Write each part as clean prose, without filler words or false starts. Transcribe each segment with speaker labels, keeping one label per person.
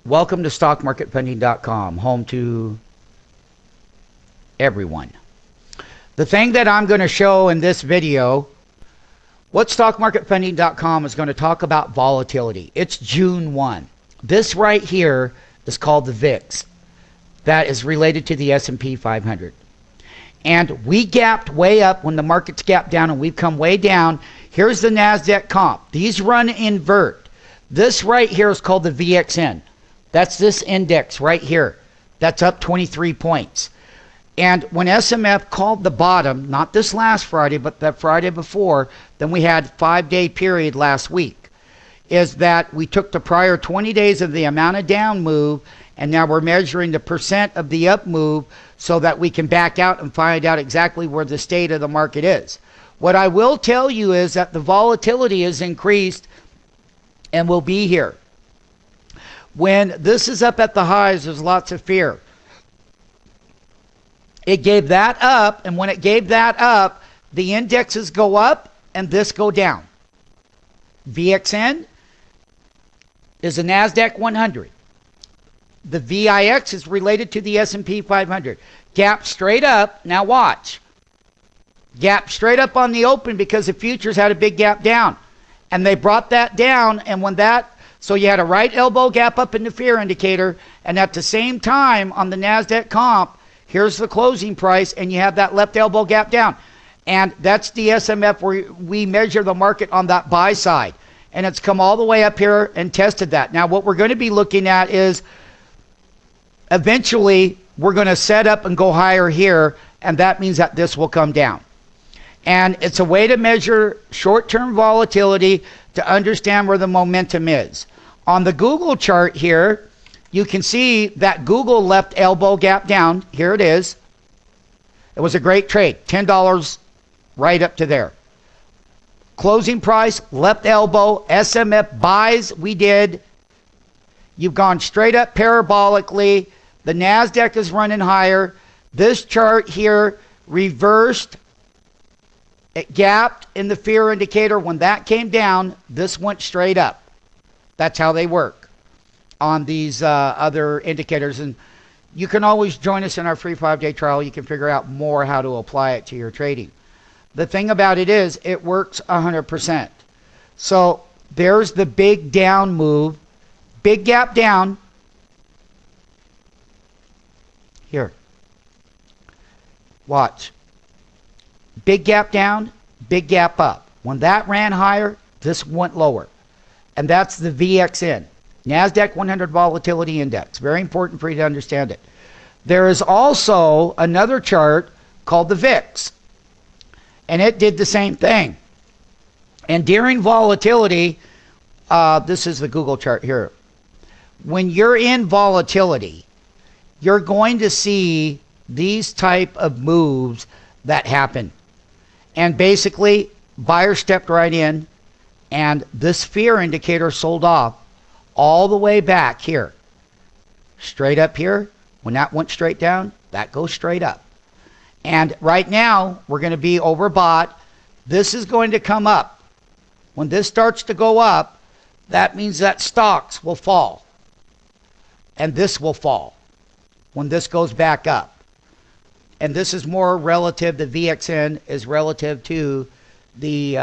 Speaker 1: Welcome to StockMarketPending.com, home to everyone. The thing that I'm going to show in this video, what StockMarketPending.com is going to talk about volatility. It's June 1. This right here is called the VIX. That is related to the S&P 500. And we gapped way up when the markets gapped down, and we've come way down. Here's the Nasdaq comp. These run invert. This right here is called the VXN. That's this index right here. That's up 23 points. And when SMF called the bottom, not this last Friday, but the Friday before, then we had 5-day period last week, is that we took the prior 20 days of the amount of down move, and now we're measuring the percent of the up move so that we can back out and find out exactly where the state of the market is. What I will tell you is that the volatility is increased and will be here. When this is up at the highs, there's lots of fear. It gave that up, and when it gave that up, the indexes go up and this go down. VXN is a Nasdaq 100. The VIX is related to the S&P 500. Gap straight up. Now watch. Gap straight up on the open because the futures had a big gap down. And they brought that down, and when that, so you had a right elbow gap up in the fear indicator, and at the same time on the Nasdaq comp, here's the closing price, and you have that left elbow gap down. And that's the SMF where we measure the market on that buy side. And it's come all the way up here and tested that. Now what we're going to be looking at is eventually we're going to set up and go higher here, and that means that this will come down. And it's a way to measure short-term volatility to understand where the momentum is. On the Google chart here, you can see that Google left elbow gap down. Here it is. It was a great trade. $10 right up to there. Closing price, left elbow, SMF buys we did. You've gone straight up parabolically. The Nasdaq is running higher. This chart here reversed. It gapped in the fear indicator. When that came down, this went straight up. That's how they work on these other indicators. And you can always join us in our free 5-day trial. You can figure out more how to apply it to your trading. The thing about it is it works 100%. So there's the big down move. Big gap down. Here. Watch. Big gap down, big gap up. When that ran higher, this went lower. And that's the VXN, Nasdaq 100 Volatility Index. Very important for you to understand it. There is also another chart called the VIX. And it did the same thing. And during volatility, this is the Google chart here. When you're in volatility, you're going to see these type of moves that happen. And basically, buyer stepped right in, and this fear indicator sold off all the way back here. Straight up here. When that went straight down, that goes straight up. And right now, we're going to be overbought. This is going to come up. When this starts to go up, that means that stocks will fall. And this will fall when this goes back up. And this is more relative, the VXN is relative to the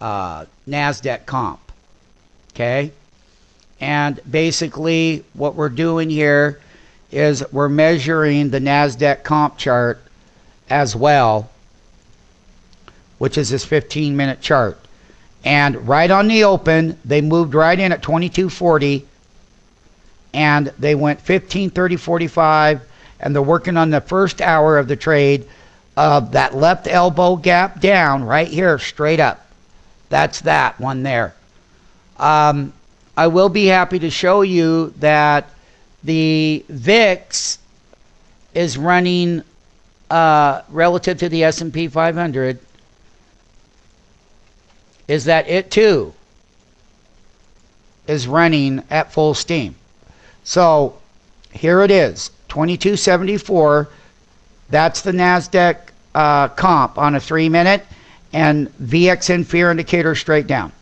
Speaker 1: Nasdaq comp. Okay? And basically what we're doing here is we're measuring the Nasdaq comp chart as well, which is this 15-minute chart. And right on the open, they moved right in at 22.40, and they went 15, 30, 45, and they're working on the first hour of the trade of that left elbow gap down right here, straight up. That's that one there. I will be happy to show you that the VIX is running relative to the S&P 500, is that it too is running at full steam. So here it is. 2274, that's the Nasdaq comp on a 3-minute, and VXN fear indicator straight down.